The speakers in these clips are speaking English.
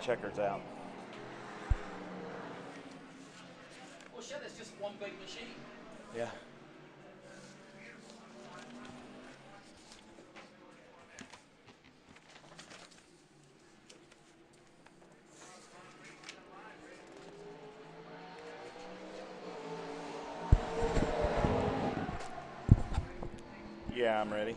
checkers out. Well, shit, it's just one big machine. Yeah. Yeah, I'm ready.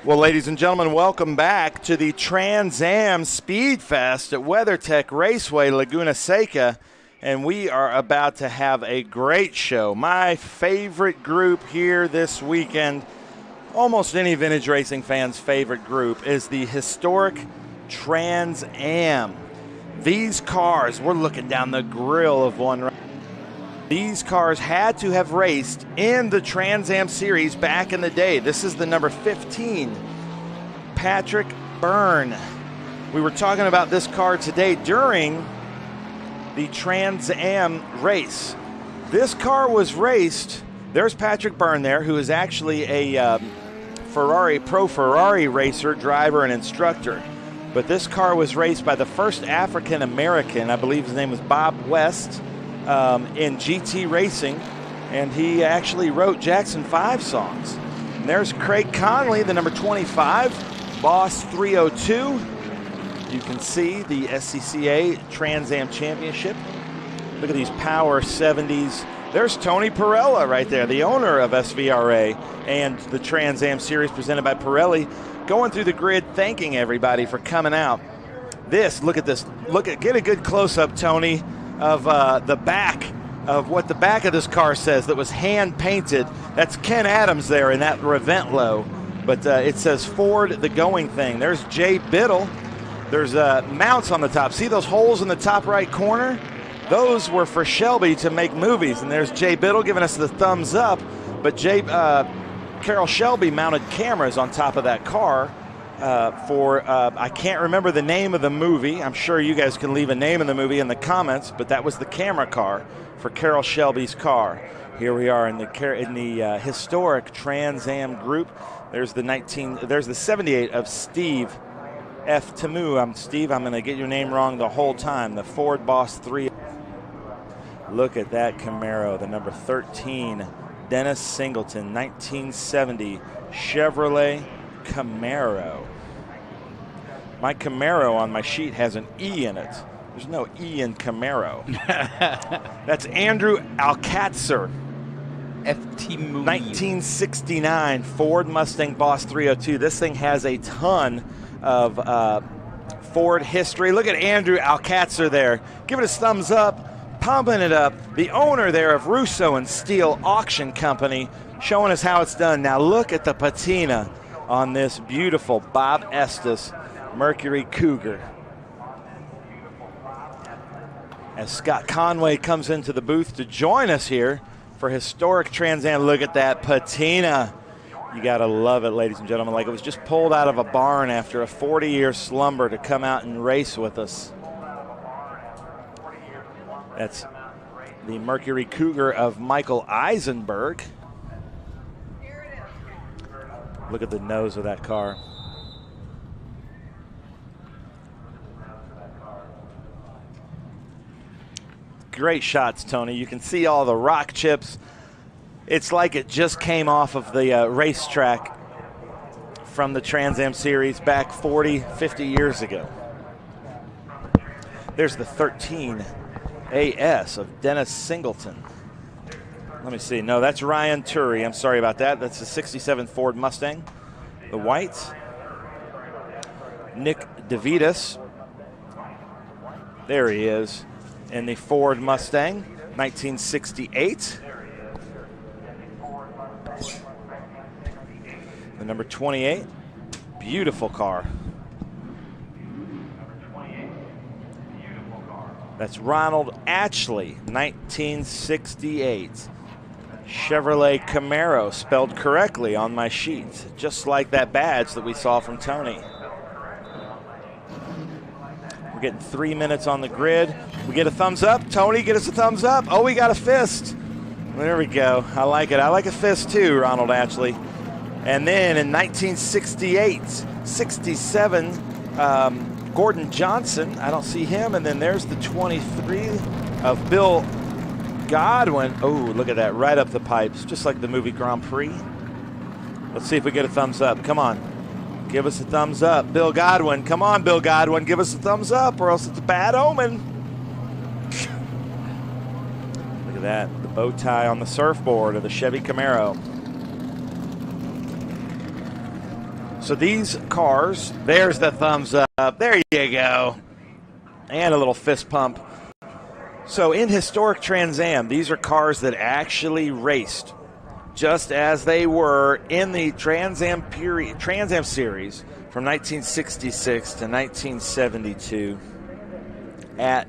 Well, ladies and gentlemen, welcome back to the Trans Am SpeedFest at WeatherTech Raceway Laguna Seca, and we are about to have a great show. My favorite group here this weekend, almost any vintage racing fan's favorite group, is the historic Trans Am. These cars, we're looking down the grill of one right. These cars had to have raced in the Trans Am series back in the day. This is the number 15, Patrick Byrne. We were talking about this car today during the Trans Am race. This car was raced, there's Patrick Byrne there, who is actually a pro Ferrari racer, driver, and instructor. But this car was raced by the first African American, I believe his name was Bob West, in GT racing, and he actually wrote Jackson 5 songs. And there's Craig Conley, the number 25, Boss 302. You can see the SCCA Trans Am Championship. Look at these power 70s. There's Tony Pirelli right there, the owner of SVRA and the Trans Am series presented by Pirelli, going through the grid, thanking everybody for coming out. Look at this. Get a good close-up, Tony, of the back of what the back of this car says that was hand painted. That's Ken Adams there in that Reventlow, but it says Ford the going thing. There's Jay Biddle. There's mounts on the top. See those holes in the top right corner? Those were for Shelby to make movies, and there's Jay Biddle giving us the thumbs up, but Carroll Shelby mounted cameras on top of that car I can't remember the name of the movie. I'm sure you guys can leave a name of the movie in the comments, but that was the camera car for Carroll Shelby's car. Here we are in the historic Trans Am group. There's the 78 of Steve F. Tamu. Steve, I'm going to get your name wrong the whole time. The Ford Boss 3. Look at that Camaro, the number 13, Dennis Singleton, 1970 Chevrolet Camaro. My Camaro on my sheet has an E in it. There's no E in Camaro. That's Andrew Alcatzer. FT movie. 1969 Ford Mustang Boss 302. This thing has a ton of Ford history. Look at Andrew Alcatzer there. Give it a thumbs up, pumping it up. The owner there of Russo and Steel Auction Company, showing us how it's done. Now look at the patina on this beautiful Bob Estes Mercury Cougar. As Scott Conway comes into the booth to join us here for historic Trans Am. Look at that patina. You gotta love it, ladies and gentlemen. Like it was just pulled out of a barn after a 40-year slumber to come out and race with us. That's the Mercury Cougar of Michael Eisenberg. Look at the nose of that car. Great shots, Tony. You can see all the rock chips. It's like it just came off of the racetrack from the Trans Am series back 40, 50 years ago. There's the 13 AS of Dennis Singleton. Let me see. No, that's Ryan Turi. I'm sorry about that. That's the 67 Ford Mustang, the white. Nick DeVitas. There he is in the Ford Mustang, 1968. The number 28. Beautiful car. That's Ronald Atchley, 1968. Chevrolet Camaro, spelled correctly on my sheet, just like that badge that we saw from Tony. We're getting 3 minutes on the grid. We get a thumbs up. Tony, get us a thumbs up. Oh, we got a fist. There we go. I like it. I like a fist too, Ronald Atchley. And then in 1968, 67, Gordon Johnson, I don't see him. And then there's the 23 of Bill Godwin. Oh, look at that, right up the pipes, just like the movie Grand Prix. Let's see if we get a thumbs up. Come on, give us a thumbs up. Bill Godwin, come on, Bill Godwin, give us a thumbs up or else it's a bad omen. Look at that, the bow tie on the surfboard of the Chevy Camaro. So these cars, there's the thumbs up. There you go. And a little fist pump. So in historic Trans Am, these are cars that actually raced just as they were in the Trans Am series from 1966 to 1972 at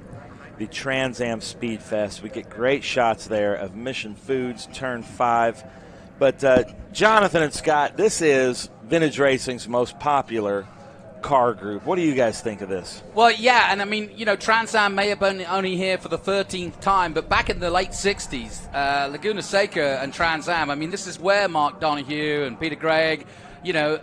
the Trans Am SpeedFest. We get great shots there of Mission Foods, Turn 5. But Jonathan and Scott, this is vintage racing's most popular car group. What do you guys think of this? Well, yeah, and I mean, you know, Trans Am may have been only here for the 13th time, but back in the late 60s, Laguna Seca and Trans Am, I mean, this is where Mark Donohue and Peter Gregg, you know,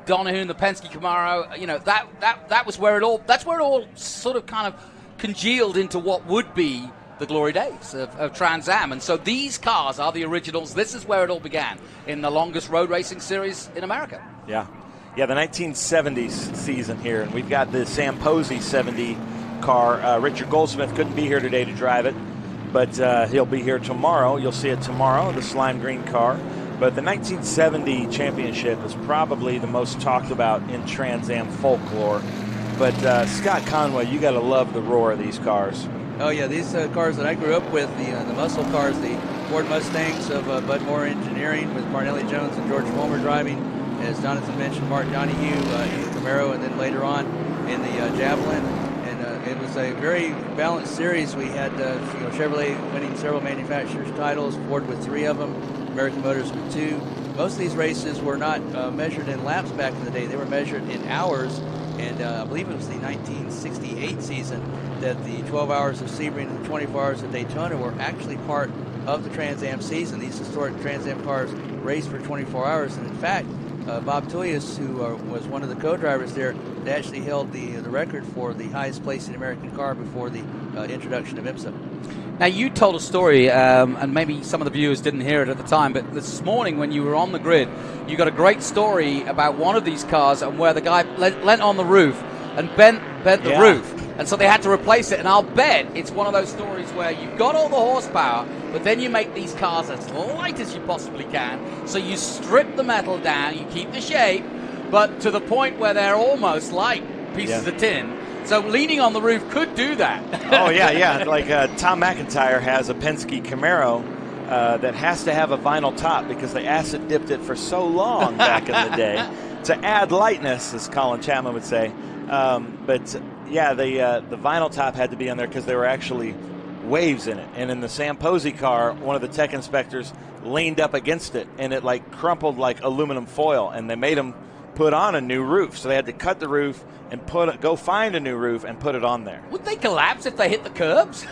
Donohue and the Penske Camaro, you know, that was where it all, that's where it all sort of kind of congealed into what would be the glory days of Trans Am. And so these cars are the originals. This is where it all began, in the longest road racing series in America. Yeah. Yeah, the 1970s season here, and we've got the Sam Posey 70 car. Richard Goldsmith couldn't be here today to drive it, but he'll be here tomorrow. You'll see it tomorrow, the slime green car. But the 1970 championship is probably the most talked about in Trans Am folklore. But Scott Conway, you got to love the roar of these cars. Oh yeah, these cars that I grew up with, the muscle cars, the Ford Mustangs of Bud Moore Engineering with Parnelli Jones and George Fulmer driving. As Jonathan mentioned, Mark Donohue in the Camaro, and then later on in the Javelin. And it was a very balanced series. We had Chevrolet winning several manufacturers' titles, Ford with 3 of them, American Motors with 2. Most of these races were not measured in laps back in the day. They were measured in hours. And I believe it was the 1968 season that the 12 hours of Sebring and the 24 hours of Daytona were actually part of the Trans Am season. These historic Trans Am cars raced for 24 hours. And in fact, Bob Tuyas, who was one of the co-drivers there, they actually held the record for the highest placing American car before the introduction of IMSA. Now, you told a story, and maybe some of the viewers didn't hear it at the time, but this morning when you were on the grid, you got a great story about one of these cars and where the guy leant on the roof and bent the roof. And so they had to replace it. And I'll bet it's one of those stories where you've got all the horsepower, but then you make these cars as light as you possibly can. So you strip the metal down, you keep the shape, but to the point where they're almost like pieces of tin. So leaning on the roof could do that. Oh, yeah. Like Tom McIntyre has a Penske Camaro that has to have a vinyl top because they acid dipped it for so long back in the day to add lightness, as Colin Chapman would say. But yeah, the vinyl top had to be on there because there were actually waves in it. And in the Sam Posey car, one of the tech inspectors leaned up against it, and it like crumpled like aluminum foil, and they made him put on a new roof. So they had to cut the roof and go find a new roof and put it on there. Would they collapse if they hit the curbs?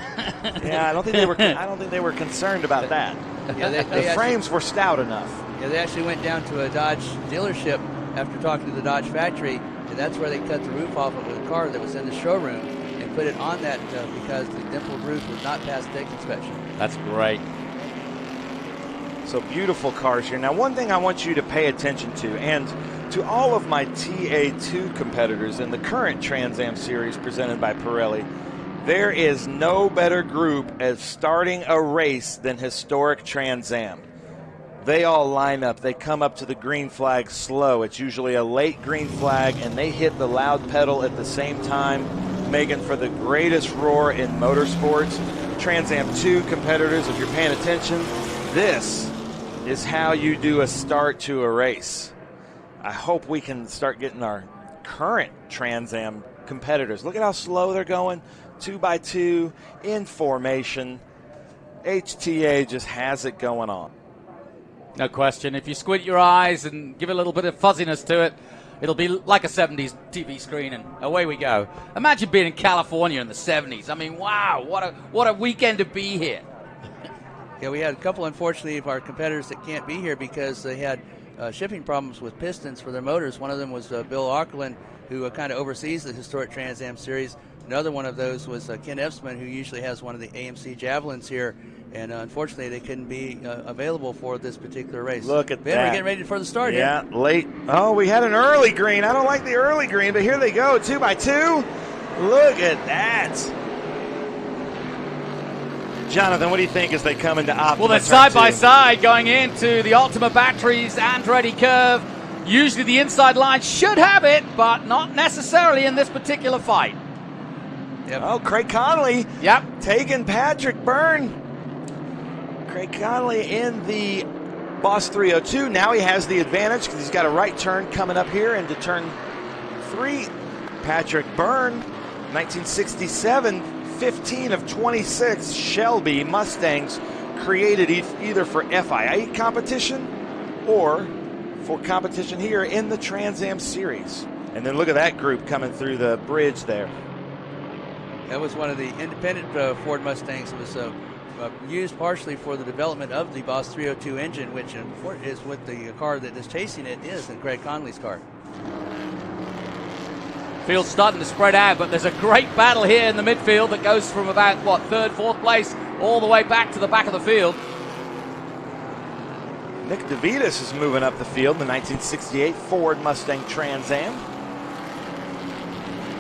Yeah, I don't think they were concerned about that. Yeah, the frames were stout enough. Yeah, they actually went down to a Dodge dealership after talking to the Dodge factory, and that's where they cut the roof off of a car that was in the showroom and put it on that because the dimpled roof would not pass tech inspection. That's great. So beautiful cars here. Now, one thing I want you to pay attention to, and to all of my TA2 competitors in the current Trans Am series presented by Pirelli, there is no better group at starting a race than historic Trans Am. They all line up. They come up to the green flag slow. It's usually a late green flag, and they hit the loud pedal at the same time, making for the greatest roar in motorsports. Trans Am 2 competitors, if you're paying attention, this is how you do a start to a race. I hope we can start getting our current Trans Am competitors. Look at how slow they're going, 2x2, in formation. HTA just has it going on. No question. If you squint your eyes and give a little bit of fuzziness to it, it'll be like a 70s TV screen, and away we go. Imagine being in California in the 70s. I mean, wow, what a weekend to be here. Yeah, we had a couple, unfortunately, of our competitors that can't be here because they had shipping problems with pistons for their motors. One of them was Bill Auckland, who kind of oversees the historic Trans Am series. Another one of those was Ken Epsman, who usually has one of the AMC Javelins here. And unfortunately, they couldn't be available for this particular race. Look at Ben, that. we're getting ready for the start here. Yeah, late. Oh, we had an early green. I don't like the early green, but here they go, 2x2. Look at that. Jonathan, what do you think as they come into Optima? Well, they're side by side going into the Optima batteries and ready curve. Usually the inside line should have it, but not necessarily in this particular fight. Yep. Oh, Craig Conley. Yep. Taking Patrick Byrne. Craig Conley in the Boss 302. Now he has the advantage because he's got a right turn coming up here into turn 3. Patrick Byrne, 1967, 15 of 26 Shelby Mustangs created either for FIA competition or for competition here in the Trans Am series. And then look at that group coming through the bridge there. That was one of the independent Ford Mustangs. It was used partially for the development of the Boss 302 engine, which is what the car that is chasing it is, in Craig Conley's car. Field's starting to spread out, but there's a great battle here in the midfield that goes from about, third, fourth place all the way back to the back of the field. Nick DeVitas is moving up the field, the 1968 Ford Mustang Trans Am.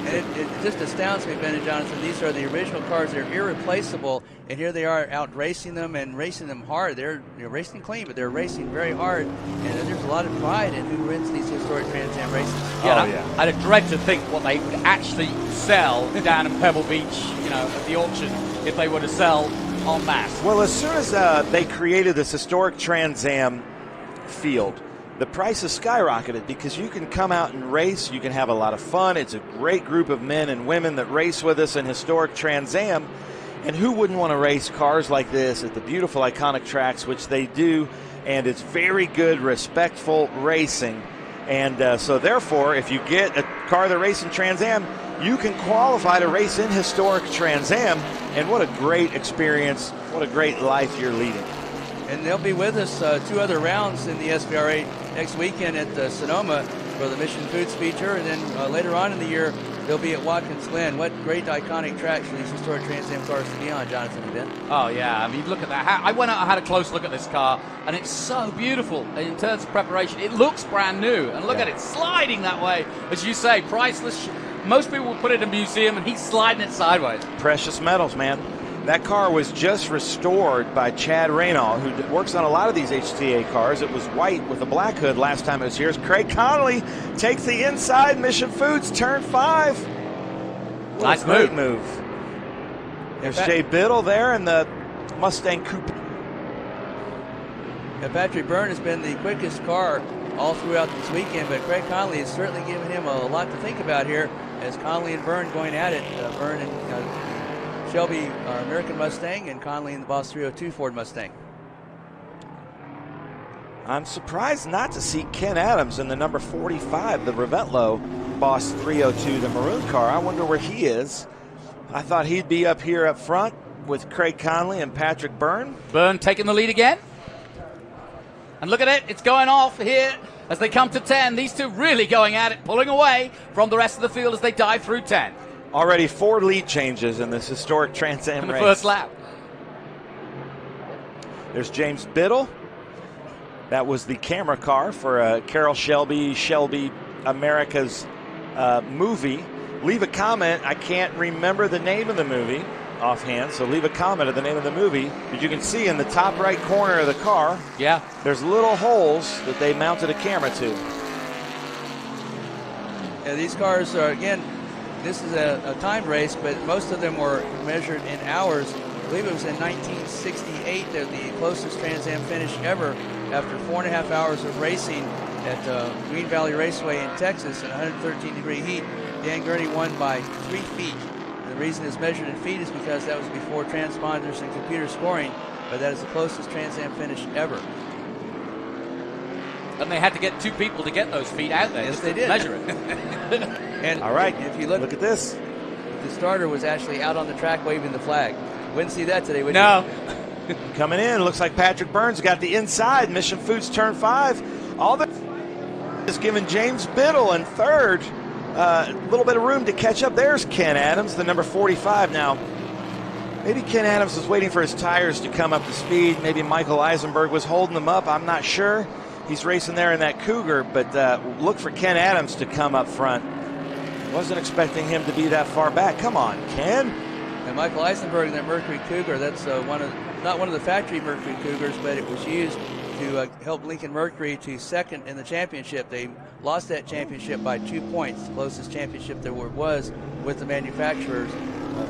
And it just astounds me, Ben and Jonathan, these are the original cars. They're irreplaceable, and here they are out racing them and racing them hard. They're racing clean, but they're racing very hard, and there's a lot of pride in who wins these historic Trans Am races. Yeah, I'd dread to think what they would actually sell down in Pebble Beach, at the auction, if they were to sell en masse. Well, as soon as they created this historic Trans Am field, the prices skyrocketed because you can come out and race, you can have a lot of fun. It's a great group of men and women that race with us in historic Trans Am. And who wouldn't want to race cars like this at the beautiful, iconic tracks, which they do, and it's very good, respectful racing. And so therefore, if you get a car that races in Trans Am, you can qualify to race in historic Trans Am. And what a great experience, what a great life you're leading. And they'll be with us 2 other rounds in the SVRA next weekend at Sonoma for the Mission Foods feature. And then later on in the year, they'll be at Watkins Glen. What great iconic tracks for these historic Trans Am cars to be on, Jonathan and Ben. Oh, yeah. I mean, look at that. I went out and had a close look at this car, and it's so beautiful in terms of preparation. It looks brand new. And look at it sliding that way. As you say, priceless. Most people will put it in a museum, and he's sliding it sideways. Precious metals, man. That car was just restored by Chad Raynaud, who works on a lot of these HTA cars. It was white with a black hood last time it was here. Craig Conley takes the inside, Mission Foods, turn 5. Nice move. There's Jay Biddle there in the Mustang Coupe. Yeah, Patrick Byrne has been the quickest car all throughout this weekend, but Craig Conley has certainly given him a lot to think about here as Conley and Byrne going at it. Byrne and Shelby, our American Mustang, and Conley in the Boss 302 Ford Mustang. I'm surprised not to see Ken Adams in the number 45, the Revetlo Boss 302, the maroon car. I wonder where he is. I thought he'd be up here up front with Craig Conley and Patrick Byrne. Byrne taking the lead again. And look at it, it's going off here as they come to 10. These two really going at it, pulling away from the rest of the field as they dive through 10. Already 4 lead changes in this historic Trans Am in the race. First lap. There's James Biddle. That was the camera car for Carroll Shelby America's movie. Leave a comment. I can't remember the name of the movie offhand, so leave a comment of the name of the movie. But you can see in the top right corner of the car, there's little holes that they mounted a camera to. Yeah, these cars are, again, this is a timed race, but most of them were measured in hours. I believe it was in 1968 that the closest Trans Am finish ever after 4.5 hours of racing at Green Valley Raceway in Texas in 113-degree heat. Dan Gurney won by 3 feet. And the reason it's measured in feet is because that was before transponders and computer scoring, but that is the closest Trans Am finish ever. And they had to get 2 people to get those feet out there. Yes, they did. Measure it. And all right, if you look at this. The starter was actually out on the track waving the flag. Wouldn't see that today, would you? Coming in, looks like Patrick Byrne's got the inside. Mission Foods turn 5. All that is giving James Biddle in third a little bit of room to catch up. There's Ken Adams, the number 45 now. Maybe Ken Adams was waiting for his tires to come up to speed. Maybe Michael Eisenberg was holding them up. I'm not sure. He's racing there in that Cougar, but look for Ken Adams to come up front. Wasn't expecting him to be that far back. Come on, Ken. And Michael Eisenberg in that Mercury Cougar, that's not one of the factory Mercury Cougars, but it was used to help Lincoln Mercury to second in the championship. They lost that championship by 2 points, the closest championship there was with the manufacturers.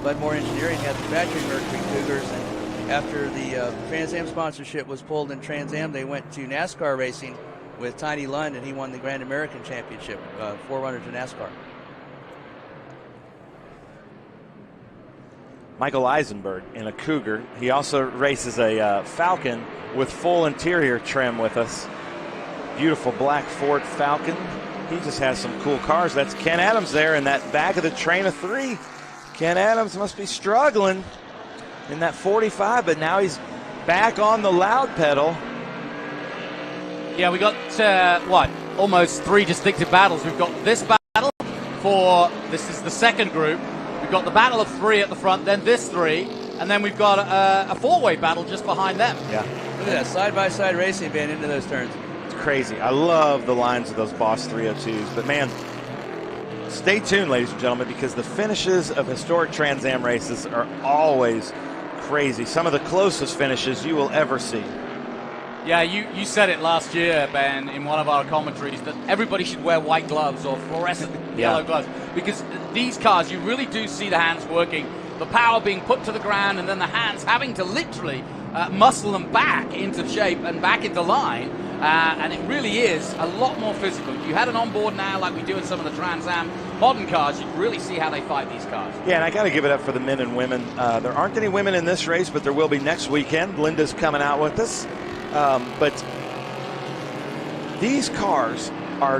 Budmore Engineering had the factory Mercury Cougars, and after the Trans Am sponsorship was pulled in Trans Am, they went to NASCAR racing with Tiny Lund, and he won the Grand American Championship, forerunner to NASCAR. Michael Eisenberg in a Cougar. He also races a Falcon with full interior trim with us. Beautiful black Ford Falcon. He just has some cool cars. That's Ken Adams there in that back of the train of three. Ken Adams must be struggling in that 45, but now he's back on the loud pedal. Yeah, we got, almost 3 distinctive battles. We've got this battle this is the second group. We've got the battle of 3 at the front, then this 3, and then we've got a 4-way battle just behind them. Yeah. Look at that side-by-side racing being into those turns. It's crazy. I love the lines of those Boss 302s, but man, stay tuned, ladies and gentlemen, because the finishes of historic Trans Am races are always crazy. Some of the closest finishes you will ever see. Yeah, you said it last year, Ben, in one of our commentaries, that everybody should wear white gloves or fluorescent yellow gloves, because these cars, you really do see the hands working, the power being put to the ground, and then the hands having to literally muscle them back into shape and back into line, and it really is a lot more physical. If you had an onboard now like we do in some of the Trans Am modern cars, you'd really see how they fight these cars. Yeah, and I got to give it up for the men and women. There aren't any women in this race, but there will be next weekend. Linda's coming out with us. But these cars are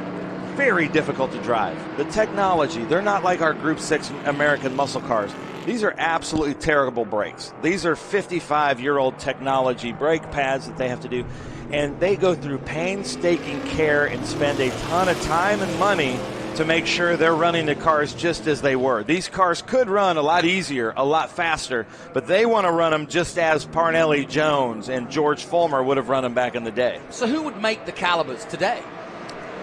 very difficult to drive. The technology, they're not like our Group 6 American muscle cars. These are absolutely terrible brakes. These are 55-year-old technology brake pads that they have to do. And they go through painstaking care and spend a ton of time and money to make sure they're running the cars just as they were. These cars could run a lot easier, a lot faster, but they want to run them just as Parnelli Jones and George Fulmer would have run them back in the day. So who would make the calibers today?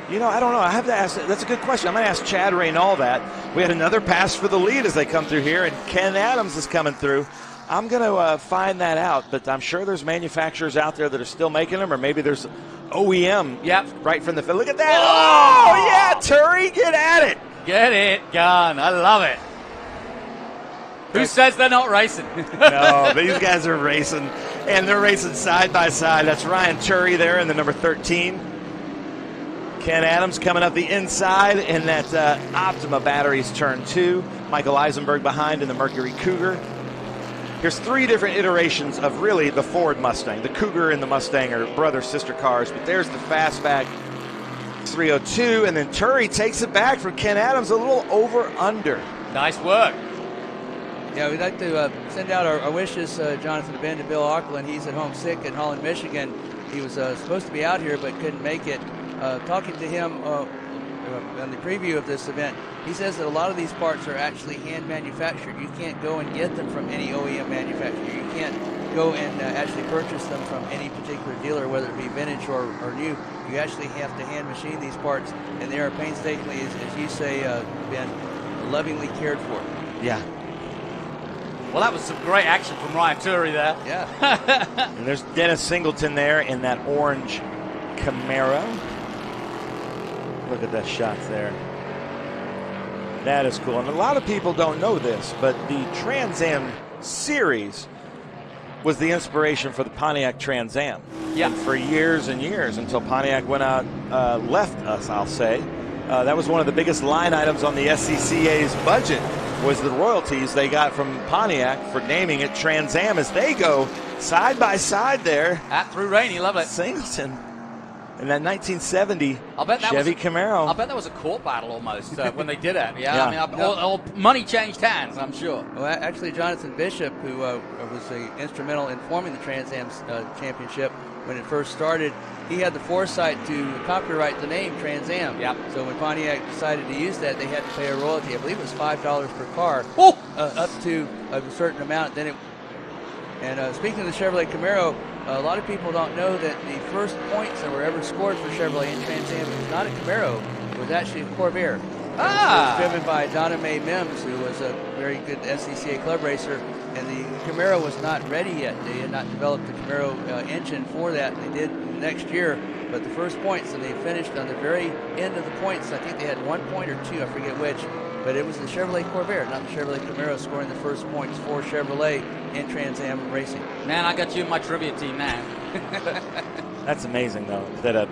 You know, I don't know. I have to ask. That's a good question. I'm going to ask Chad Reynal that. We had another pass for the lead as they come through here, and Ken Adams is coming through. I'm going to find that out, but I'm sure there's manufacturers out there that are still making them, or maybe there's OEM right from the field. Look at that. Oh, yeah, Turi, get at it. Get it gone. I love it. Who says they're not racing? No, these guys are racing, and they're racing side by side. That's Ryan Turi there in the number 13. Ken Adams coming up the inside in that Optima Batteries turn 2. Michael Eisenberg behind in the Mercury Cougar. Here's 3 different iterations of really the Ford Mustang. The Cougar and the Mustang are brother-sister cars, but there's the fastback 302, and then Turi takes it back from Ken Adams, a little over-under. Nice work. Yeah, we'd like to send out our wishes, Jonathan, to Ben and Bill Auckland. He's at home sick in Holland, Michigan. He was supposed to be out here but couldn't make it. Talking to him on the preview of this event, he says that a lot of these parts are actually hand manufactured. You can't go and get them from any OEM manufacturer. You can't go and actually purchase them from any particular dealer, whether it be vintage or new. You actually have to hand machine these parts, and they are painstakingly, as you say, Ben, lovingly cared for. Yeah. Well, that was some great action from Ryan Turi there. Yeah. And there's Dennis Singleton there in that orange Camaro. Look at the shots there. That is cool. And a lot of people don't know this, but the Trans Am series was the inspiration for the Pontiac Trans Am. Yeah. And for years and years, until Pontiac went out, left us, I'll say. That was one of the biggest line items on the SCCA's budget, was the royalties they got from Pontiac for naming it Trans Am, as they go side by side there. At through Rainey, love it. Singleton. In that 1970 that Chevy Camaro. I'll bet that was a court battle almost when they did it. Yeah, Yeah. I mean, money changed hands, I'm sure. Well, actually, Jonathan Bishop, who was instrumental in forming the Trans Am Championship, when it first started, he had the foresight to copyright the name Trans Am. Yep. So when Pontiac decided to use that, they had to pay a royalty. I believe it was $5 per car, up to a certain amount. Then speaking of the Chevrolet Camaro, a lot of people don't know that the first points that were ever scored for Chevrolet in Trans Am was not a Camaro. It was actually a Corvair. It was driven by Donna Mae Mims, who was a very good SCCA club racer, and the Camaro was not ready yet. They had not developed the Camaro engine for that. They did next year, but the first points, and they finished on the very end of the points. I think they had 1 point or 2, I forget which, but it was the Chevrolet Corvair, not the Chevrolet Camaro, scoring the first points for Chevrolet in Trans Am racing. Man, I got you in my trivia team now. That's amazing, though, that a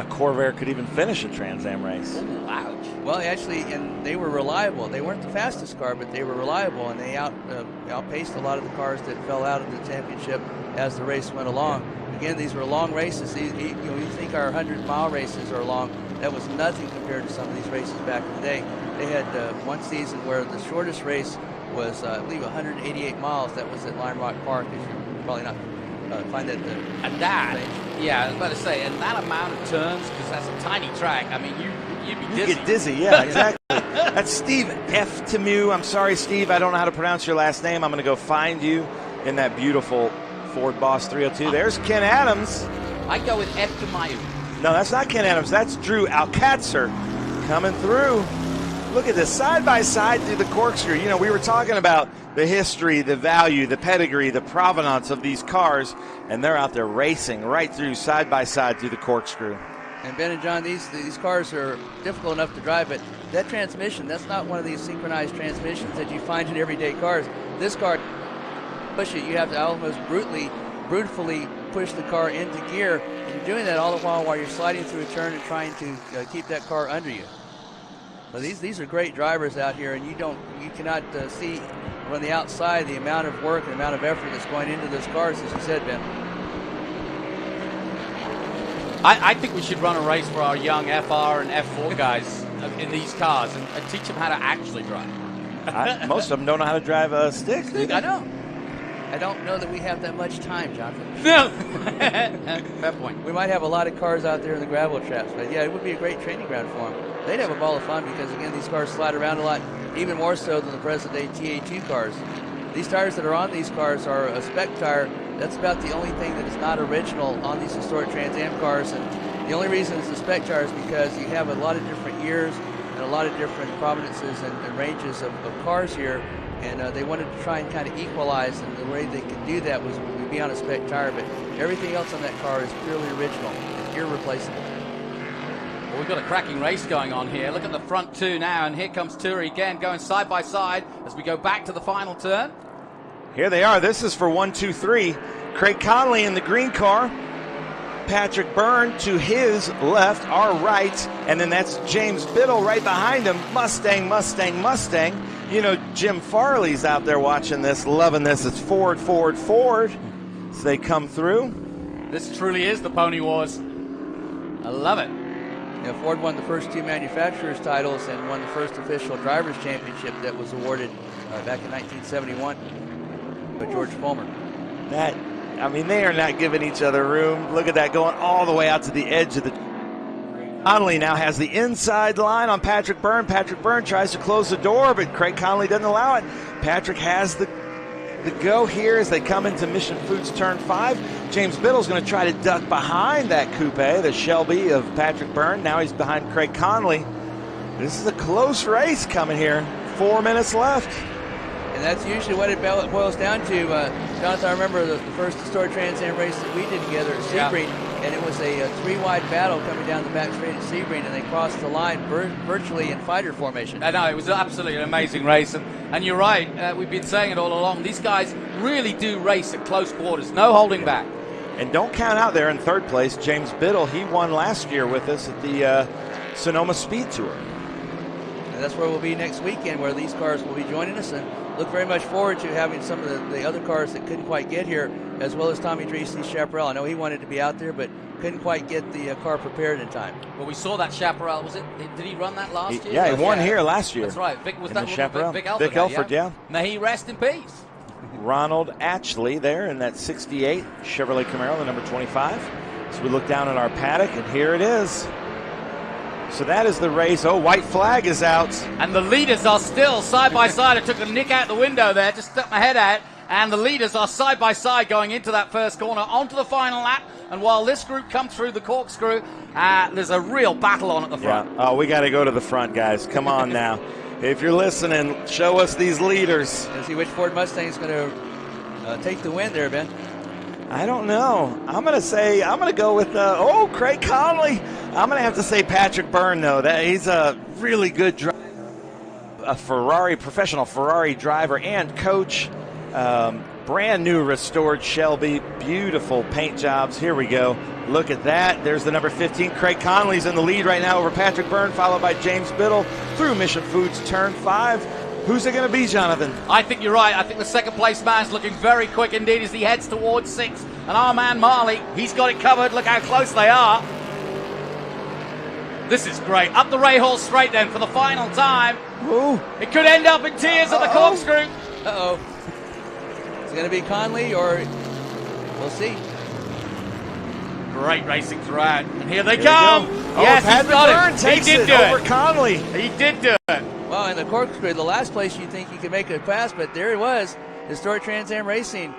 Corvair could even finish a Trans Am race. Ooh, ouch. Well, actually, and they were reliable. They weren't the fastest car, but they were reliable, and they outpaced a lot of the cars that fell out of the championship as the race went along. Again, these were long races. You think our 100-mile races are long. That was nothing compared to some of these races back in the day. They had one season where the shortest race was, I believe, 188 miles. That was at Lime Rock Park, as you probably not find that. And that, yeah, I was about to say, and that amount of turns, because that's a tiny track. I mean, you'd be dizzy. You get dizzy, yeah, exactly. That's Steve F. Temu. I'm sorry, Steve, I don't know how to pronounce your last name. I'm going to go find you in that beautiful Ford Boss 302. There's Ken Adams. I go with F. Tamayu. No, that's not Ken Adams. That's Drew Alcatzer coming through. Look at this, side by side through the corkscrew. You know, we were talking about the history, the value, the pedigree, the provenance of these cars, and they're out there racing right through, side by side through the corkscrew. And Ben and John, these cars are difficult enough to drive, but that transmission, that's not one of these synchronized transmissions that you find in everyday cars. This car, push it, you have to almost brutally push the car into gear, and you're doing that all the while you're sliding through a turn and trying to keep that car under you. So these are great drivers out here, and you cannot see on the outside the amount of work and the amount of effort that's going into those cars, as you said, Ben. I think we should run a race for our young FR and F4 guys in these cars and teach them how to actually drive. Most of them don't know how to drive a stick. I know. I don't know that we have that much time, Jonathan. No. Fair point. We might have a lot of cars out there in the gravel traps, but yeah, it would be a great training ground for them. They'd have a ball of fun because, again, these cars slide around a lot, even more so than the present-day TA2 cars. These tires that are on these cars are a spec tire. That's about the only thing that is not original on these historic Trans Am cars, and the only reason it's a spec tire is because you have a lot of different years and a lot of different provenances and ranges of cars here, and they wanted to try and kind of equalize, and the way they could do that was be on a spec tire, but everything else on that car is purely original and irreplaceable. Well, we've got a cracking race going on here. Look at the front two now, and here comes Turi again, going side by side as we go back to the final turn. Here they are. This is for 1, 2, 3. Craig Conley in the green car. Patrick Byrne to his left, our right. And then that's James Biddle right behind him. Mustang, Mustang, Mustang. You know, Jim Farley's out there watching this, loving this. It's Ford, Ford, Ford as they come through. This truly is the Pony Wars. I love it. Yeah, Ford won the first 2 manufacturers' titles and won the first official drivers' championship that was awarded back in 1971 by George Fulmer. They are not giving each other room. Look at that, going all the way out to the edge of the... Conley now has the inside line on Patrick Byrne. Patrick Byrne tries to close the door, but Craig Conley doesn't allow it. Patrick has the go here as they come into Mission Foods Turn 5. James Biddle's going to try to duck behind that coupe, the Shelby of Patrick Byrne. Now he's behind Craig Conley. This is a close race coming here. 4 minutes left. And that's usually what it boils down to. Jonathan, I remember the first historic Trans Am race that we did together at Sebring, and it was a 3-wide battle coming down the back straight at Sebring, and they crossed the line virtually in fighter formation. I know, it was absolutely an amazing race, and you're right, we've been saying it all along, these guys really do race at close quarters, no holding back. And don't count out there in third place, James Biddle. He won last year with us at the Sonoma SpeedTour. And that's where we'll be next weekend, where these cars will be joining us, and look very much forward to having some of the other cars that couldn't quite get here, as well as Tommy Dreese's Chaparral. I know he wanted to be out there, but couldn't quite get the car prepared in time. Well, we saw that Chaparral. Did he run that last year? Yeah, he won here last year. That's right. Vic Elford, yeah. May he rest in peace. Ronald Atchley there in that 68 Chevrolet Camaro, the number 25. So we look down at our paddock, and here it is. So that is the race. Oh, white flag is out. And the leaders are still side by side. I took a nick out the window there, just stuck my head out. And the leaders are side by side going into that first corner, onto the final lap. And while this group comes through the corkscrew, there's a real battle on at the front. Yeah. Oh, we got to go to the front, guys. Come on now. If you're listening, show us these leaders. Let's see which Ford Mustang is going to take the win there, Ben. I don't know. I'm going to go with, Craig Conley. I'm going to have to say Patrick Byrne, though. He's a really good driver, a professional Ferrari driver and coach. Brand new restored Shelby. Beautiful paint jobs. Here we go. Look at that. There's the number 15. Craig Conley's in the lead right now over Patrick Byrne, followed by James Biddle through Mission Foods turn 5. Who's it going to be, Jonathan? I think you're right. I think the second place man's looking very quick indeed as he heads towards 6. And our man Marley, he's got it covered. Look how close they are. This is great. Up the Ray Hall straight then for the final time. Ooh. It could end up in tears at the corkscrew. Uh-oh. Is it going to be Conley or we'll see? Great racing throughout. And here they come. Yes, Patrick he's got Byrne it. takes He did it do over it. Conley. He did do it. Well, in the corkscrew, the last place you think you could make a pass, but there it was. Historic Trans Am Racing.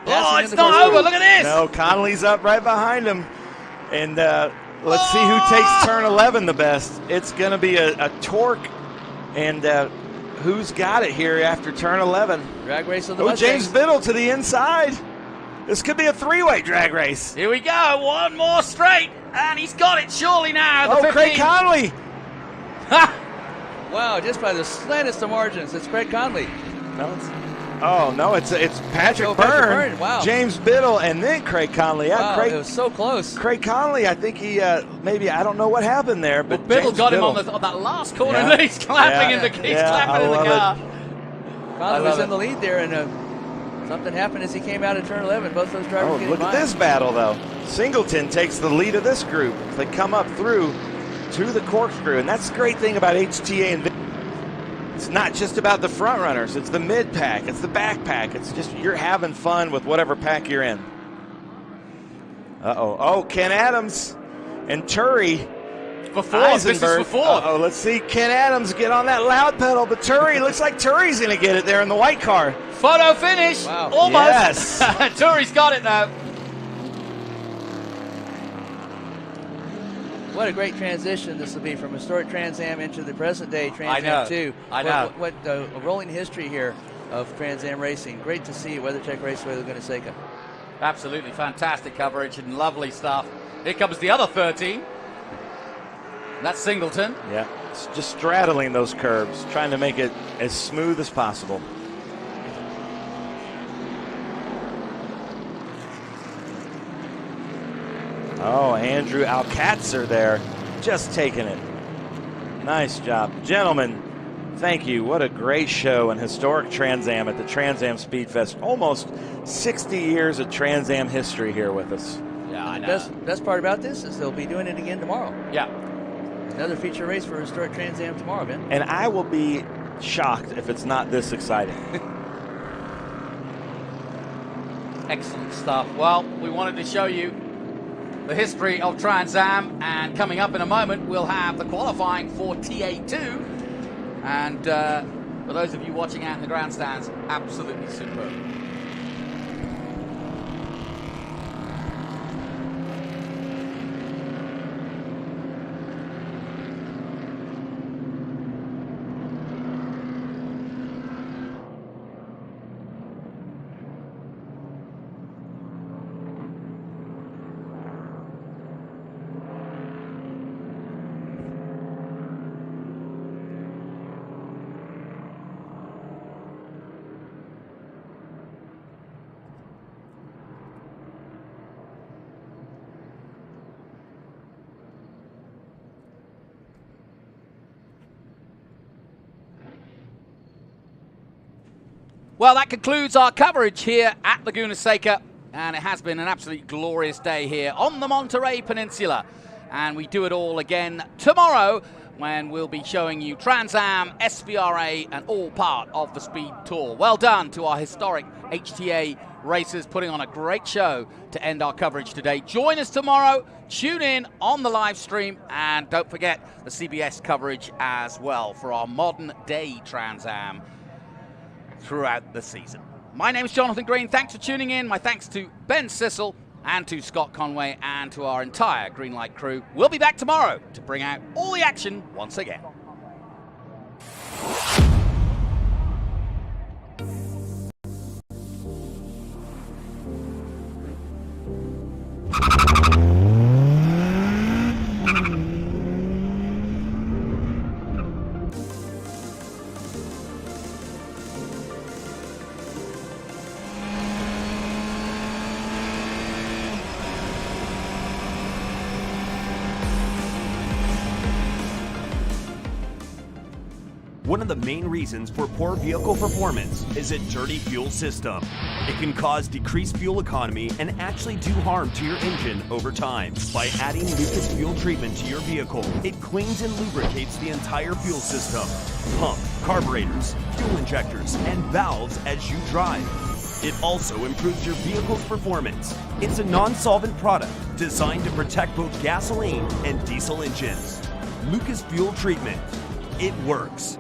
Oh, it's in the not corkscrew. over. Look at this. No, Conley's up right behind him. And let's see who takes turn 11 the best. It's going to be a torque. And who's got it here after turn 11? Drag race of the Oh, James Mustangs. Biddle to the inside. This could be a 3-way drag race. Here we go. One more straight. And he's got it surely now. The 15. Craig Conley. Wow, just by the slightest of margins, it's Craig Conley. No, it's Patrick Byrne, Byrne, wow. James Biddle, and then Craig Conley. Wow, Craig, it was so close. Craig Conley, I think he maybe, I don't know what happened there, but Biddle James got Biddle. him on that last corner. Yeah. And he's clapping Yeah. in the, he's Yeah, clapping in the I car. Conley was in the lead there, and something happened as he came out of turn 11. Both those drivers getting Look by. at this battle, though. Singleton takes the lead of this group. They come up through to the corkscrew, and that's the great thing about HTA and it's not just about the front runners. It's the mid pack. It's the back pack. It's just you're having fun with whatever pack you're in. Oh, Ken Adams and Turry. For fourth. This is for fourth. Let's see Ken Adams get on that loud pedal, but Turry looks like Turry's going to get it there in the white car. Photo finish. Wow. Almost. Yes. Turi's got it now. What a great transition this will be from historic Trans Am into the present day Trans Am 2. I know. What a rolling history here of Trans Am racing. Great to see WeatherTech Raceway Laguna Seca. Absolutely fantastic coverage and lovely stuff. Here comes the other 13. That's Singleton. Yeah, it's just straddling those curves, trying to make it as smooth as possible. Oh, Andrew Alcatzer there, just taking it. Nice job. Gentlemen, thank you. What a great show and historic Trans Am at the Trans Am SpeedFest. Almost 60 years of Trans Am history here with us. Yeah, I know. Best part about this is they'll be doing it again tomorrow. Yeah. Another feature race for historic Trans Am tomorrow, Ben. And I will be shocked if it's not this exciting. Excellent stuff. Well, we wanted to show you the history of Trans Am, and coming up in a moment we'll have the qualifying for TA2, and for those of you watching out in the grandstands, absolutely superb. Well, that concludes our coverage here at Laguna Seca, and it has been an absolutely glorious day here on the Monterey Peninsula. And we do it all again tomorrow when we'll be showing you Trans Am, SVRA, and all part of the Speed Tour. Well done to our historic HTA racers, putting on a great show to end our coverage today. Join us tomorrow, tune in on the live stream, and don't forget the CBS coverage as well for our modern day Trans Am throughout the season. My name is Jonathan Green. Thanks for tuning in. My thanks to Ben Sissel and to Scott Conway and to our entire Greenlight crew. We'll be back tomorrow to bring out all the action once again. One of the main reasons for poor vehicle performance is a dirty fuel system. It can cause decreased fuel economy and actually do harm to your engine over time. By adding Lucas fuel treatment to your vehicle, it cleans and lubricates the entire fuel system, pump, carburetors, fuel injectors, and valves as you drive. It also improves your vehicle's performance. It's a non-solvent product designed to protect both gasoline and diesel engines. Lucas fuel treatment. It works.